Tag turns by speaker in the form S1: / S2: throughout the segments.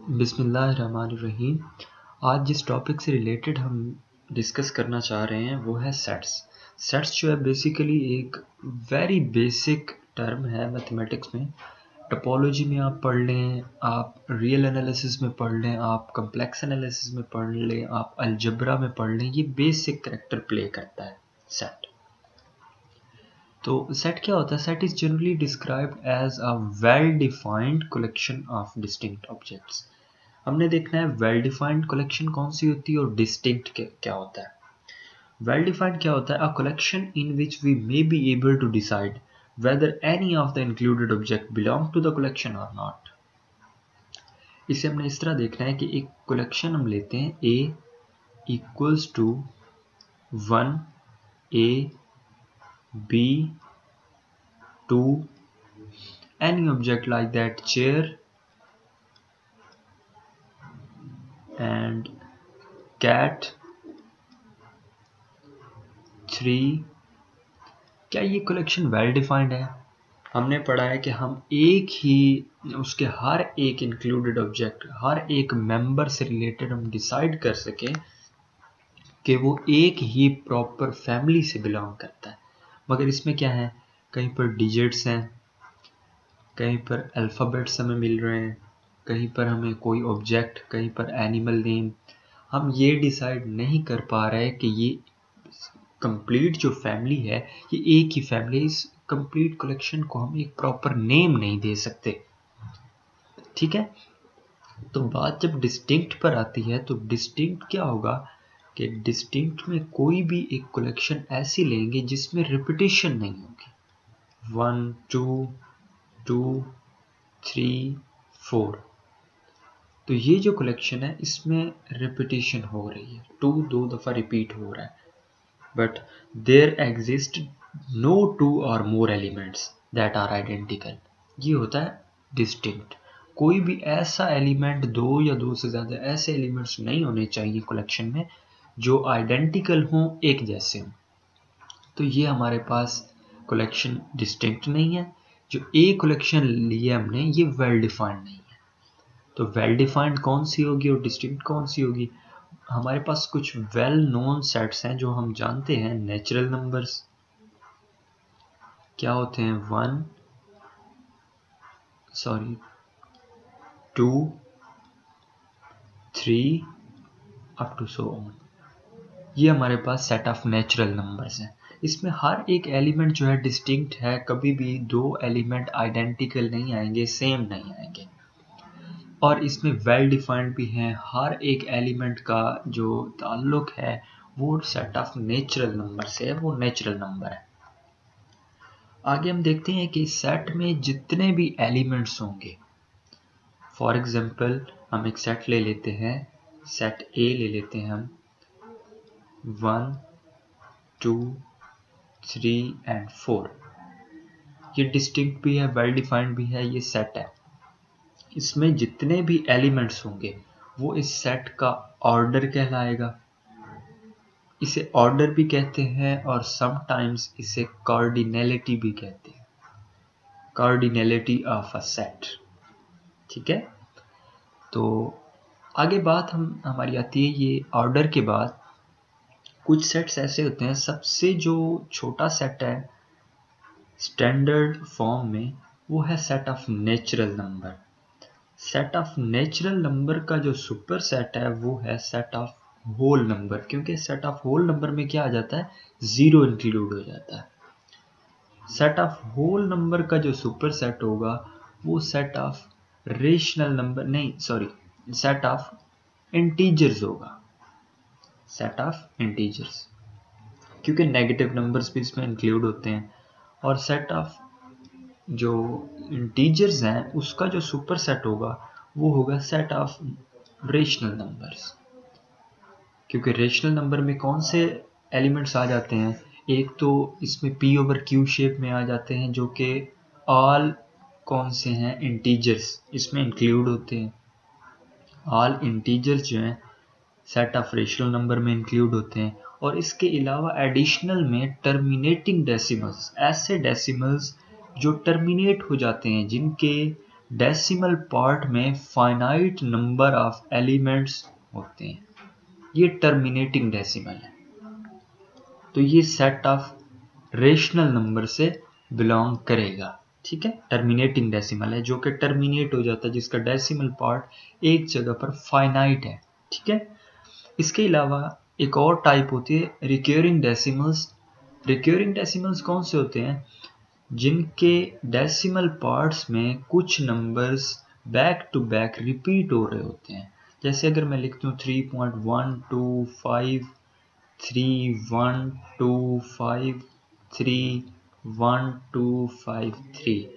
S1: बिस्मिल्लाहिर्रहमानिर्रहीम। आज जिस टॉपिक से रिलेटेड हम डिस्कस करना चाह रहे हैं वो है सेट्स। सेट्स जो है बेसिकली एक वेरी बेसिक टर्म है मैथमेटिक्स में। टोपोलॉजी में आप पढ़ लें, आप रियल एनालिसिस में पढ़ लें, आप कम्प्लेक्स एनालिसिस में पढ़ लें, आप अलजब्रा में पढ़ लें, ये बेसिक कैरेक्टर प्ले करता है सेट। तो सेट क्या होता है? Set is generally described as a well defined collection of distinct objects. हमने देखना है वेल डिफाइंड कलेक्शन कौन सी होती है और डिस्टिंक्ट क्या होता है। वेल डिफाइंड क्या होता है? A collection in which we may be able to decide whether any of the included object belong to the collection और नॉट। इसे हमने इस तरह देखना है कि एक कलेक्शन हम लेते हैं A equals to 1 A B 2 any object like that chair and cat 3। क्या ये कलेक्शन वेल डिफाइंड है? हमने पढ़ा है कि हम एक ही उसके हर एक इंक्लूडेड ऑब्जेक्ट, हर एक मेंबर से रिलेटेड हम डिसाइड कर सकें कि वो एक ही प्रॉपर फैमिली से बिलोंग करता है। मगर इसमें क्या है, कहीं पर डिजिट्स हैं, कहीं पर अल्फ़ाबेट्स हमें मिल रहे हैं, कहीं पर हमें कोई ऑब्जेक्ट, कहीं पर एनिमल नेम। हम ये डिसाइड नहीं कर पा रहे कि ये कंप्लीट जो फैमिली है ये एक ही फैमिली। इस कंप्लीट कलेक्शन को हम एक प्रॉपर नेम नहीं दे सकते। ठीक है, तो बात जब डिस्टिंक्ट पर आती है तो डिस्टिंक्ट क्या होगा कि डिस्टिंक्ट में कोई भी एक कलेक्शन ऐसी लेंगे जिसमें रिपीटिशन नहीं होगी। 1 2 2 3 4। तो ये जो कलेक्शन है इसमें रिपीटिशन हो रही है, 2 दो दफ़ा रिपीट हो रहा है। बट देयर एग्जिस्ट नो 2 और more elements that are identical. ये होता है डिस्टिंक्ट। कोई भी ऐसा एलिमेंट, 2 या 2 से ज़्यादा ऐसे एलिमेंट्स नहीं होने चाहिए कलेक्शन में जो आइडेंटिकल हों, एक जैसे हों। तो ये हमारे पास कलेक्शन डिस्टिंक्ट नहीं है। जो ए कलेक्शन लिए हमने ये वेल डिफाइंड नहीं है। तो वेल डिफाइंड कौन सी होगी और डिस्टिंक्ट कौन सी होगी? हमारे पास कुछ वेल नोन सेट्स हैं जो हम जानते हैं। नेचुरल नंबर्स क्या होते हैं? 2 3 अप टू सो ऑन। ये हमारे पास सेट ऑफ नेचुरल नंबर्स हैं। इसमें हर एक एलिमेंट जो है डिस्टिंक्ट है, कभी भी 2 एलिमेंट आइडेंटिकल नहीं आएंगे, सेम नहीं आएंगे। और इसमें वेल डिफाइंड भी हैं। हर एक एलिमेंट का जो ताल्लुक है वो सेट ऑफ नेचुरल नंबर से है, वो नेचुरल नंबर है। आगे हम देखते हैं कि सेट में जितने भी एलिमेंट्स होंगे, फॉर एग्जांपल हम एक सेट ले लेते हैं, सेट ए ले लेते हैं हम, 1 2 3 एंड 4। ये डिस्टिंक्ट भी है, वेल डिफाइंड भी है, ये सेट है। इसमें जितने भी एलिमेंट्स होंगे वो इस सेट का ऑर्डर कहलाएगा। इसे ऑर्डर भी कहते हैं और समटाइम्स इसे कार्डिनैलिटी भी कहते हैं, कार्डिनैलिटी ऑफ अ सेट। ठीक है, तो आगे बात हमारी आती है ये ऑर्डर के बाद। कुछ सेट्स ऐसे होते हैं, सबसे जो छोटा सेट है स्टैंडर्ड फॉर्म में वो है set of natural number. Set of natural number का जो सुपर सेट है वो है सेट ऑफ होल नंबर, क्योंकि सेट ऑफ होल नंबर में क्या आ जाता है? 0 इंक्लूड हो जाता है। सेट ऑफ होल नंबर का जो सुपर सेट होगा वो सेट ऑफ रेशनल नंबर नहीं, सॉरी, सेट ऑफ इंटीजर्स होगा। सेट ऑफ इंटीजर्स, क्योंकि नेगेटिव नंबर्स भी इसमें इंक्लूड होते हैं। और सेट ऑफ जो इंटीजर्स हैं उसका जो सुपर सेट होगा वो होगा सेट ऑफ रेशनल नंबर्स। क्योंकि रेशनल नंबर में कौन से एलिमेंट्स आ जाते हैं? एक तो इसमें p ओवर q शेप में आ जाते हैं, जो कि ऑल कौन से हैं? इंटीजर्स इसमें इंक्लूड होते हैं। ऑल इंटीजर्स जो हैं सेट ऑफ रेशनल नंबर में इंक्लूड होते हैं। और इसके अलावा एडिशनल में टर्मिनेटिंग डेसिमल्स, ऐसे डेसिमल्स जो टर्मिनेट हो जाते हैं, जिनके डेसिमल पार्ट में फाइनाइट नंबर ऑफ एलिमेंट्स होते हैं, ये टर्मिनेटिंग डेसिमल है। तो ये सेट ऑफ रेशनल नंबर से बिलोंग करेगा, ठीक है। टर्मिनेटिंग डेसिमल है जो कि टर्मिनेट हो जाता है, जिसका डेसिमल पार्ट एक जगह पर फाइनाइट है, ठीक है। इसके अलावा एक और टाइप होती है रिकरिंग डेसिमल्स। रिकरिंग डेसिमल्स कौन से होते हैं? जिनके डेसिमल पार्ट्स में कुछ numbers back to back repeat हो रहे होते हैं। जैसे अगर मैं लिखता हूँ 3.125 31253 31253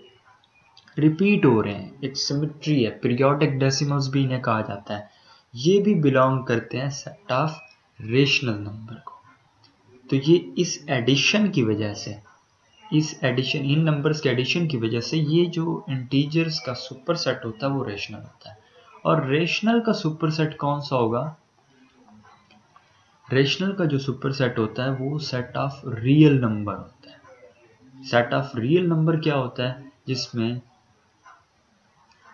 S1: रिपीट हो रहे हैं, एक सिमेट्री है। पीरियोडिक डेसिमल्स भी इन्हें कहा जाता है। ये भी बिलोंग करते हैं सेट ऑफ रेशनल नंबर को। तो ये इस एडिशन की वजह से, इन नंबर्स के एडिशन की वजह से ये जो इंटीजर्स का सुपरसेट होता है वो रेशनल होता है। और रेशनल का सुपरसेट कौन सा होगा? रेशनल का जो सुपरसेट होता है वो सेट ऑफ रियल नंबर होता है। सेट ऑफ रियल नंबर क्या होता है? जिसमें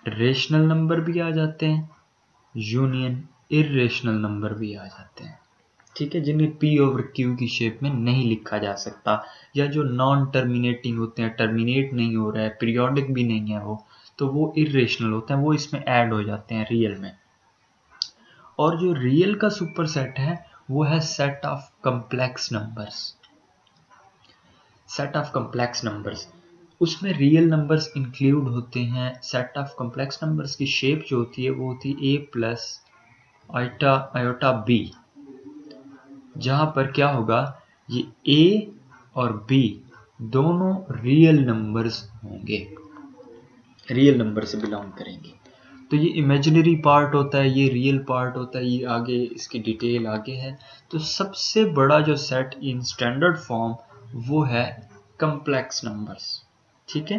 S1: रेशनल नंबर भी आ जाते हैं, यूनियन इर्रेशनल नंबर भी आ जाते हैं, ठीक है, जिन्हें P ओवर Q की शेप में नहीं लिखा जा सकता, या जो नॉन टर्मिनेटिंग होते हैं, टर्मिनेट नहीं हो रहा है, पीरियोडिक भी नहीं है वो, तो वो इर्रेशनल होते हैं, वो इसमें ऐड हो जाते हैं रियल में। और जो रियल का सुपरसेट है वो है set of complex numbers. Set of complex numbers, उसमें रियल नंबर्स इंक्लूड होते हैं। सेट ऑफ कॉम्प्लेक्स नंबर्स की शेप जो होती है वो होती है a प्लस आयोटा b, जहां पर क्या होगा, ये a और b दोनों रियल नंबर्स होंगे, रियल नंबर से बिलोंग करेंगे। तो ये इमेजिनरी पार्ट होता है, ये रियल पार्ट होता है, ये आगे इसकी डिटेल आगे है। तो सबसे बड़ा जो सेट इन स्टैंडर्ड फॉर्म वो है कॉम्प्लेक्स नंबर्स, ठीक है।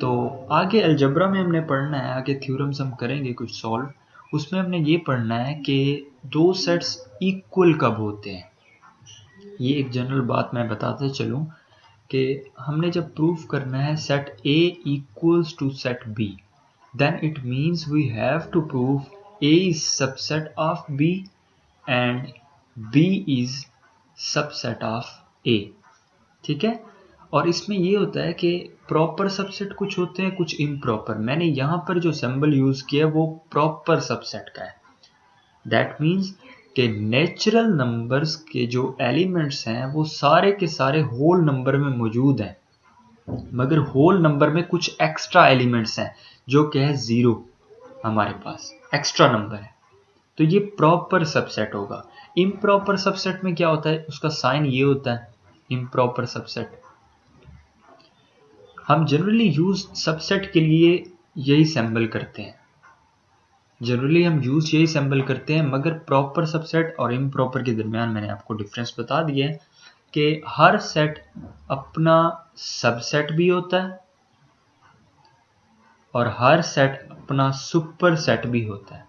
S1: तो आगे अलजेब्रा में हमने पढ़ना है, आगे थ्योरम्स हम करेंगे कुछ सॉल्व, उसमें हमने ये पढ़ना है कि दो सेट्स इक्वल कब होते हैं। ये एक जनरल बात मैं बताते चलूं कि हमने जब प्रूफ करना है set A equals to set B, then it means we have to prove A is subset of B and B is subset of A, ठीक है। और इसमें ये होता है कि प्रॉपर सबसेट कुछ होते हैं, कुछ इम्प्रॉपर। मैंने यहाँ पर जो सिंबल यूज किया वो प्रॉपर सबसेट का है। दैट मीन्स कि नेचुरल नंबर्स के जो एलिमेंट्स हैं वो सारे के सारे होल नंबर में मौजूद हैं, मगर होल नंबर में कुछ एक्स्ट्रा एलिमेंट्स हैं जो कि है 0, हमारे पास एक्स्ट्रा नंबर है। तो ये प्रॉपर सबसेट होगा। इम्प्रॉपर सबसेट में क्या होता है, उसका साइन ये होता है इम्प्रॉपर सबसेट। हम जनरली यूज सबसेट के लिए यही सिंबल करते हैं, जनरली हम यूज यही सिंबल करते हैं, मगर प्रॉपर सबसेट और इम्प्रॉपर के दरमियान मैंने आपको डिफरेंस बता दिया है कि हर सेट अपना सबसेट भी होता है और हर सेट अपना सुपर सेट भी होता है,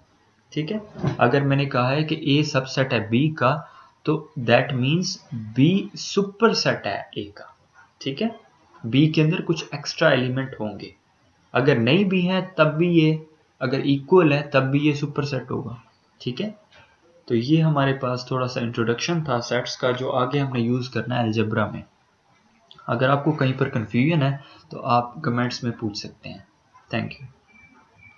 S1: ठीक है। अगर मैंने कहा है कि A सबसेट है B का, तो that means B super set है A का, ठीक है। B के अंदर कुछ एक्स्ट्रा एलिमेंट होंगे, अगर नहीं भी है तब भी ये, अगर इक्वल है तब भी ये सुपर सेट होगा, ठीक है। तो ये हमारे पास थोड़ा सा इंट्रोडक्शन था सेट्स का, जो आगे हमने यूज करना है अलजेब्रा में। अगर आपको कहीं पर कंफ्यूजन है तो आप कमेंट्स में पूछ सकते हैं। Thank you.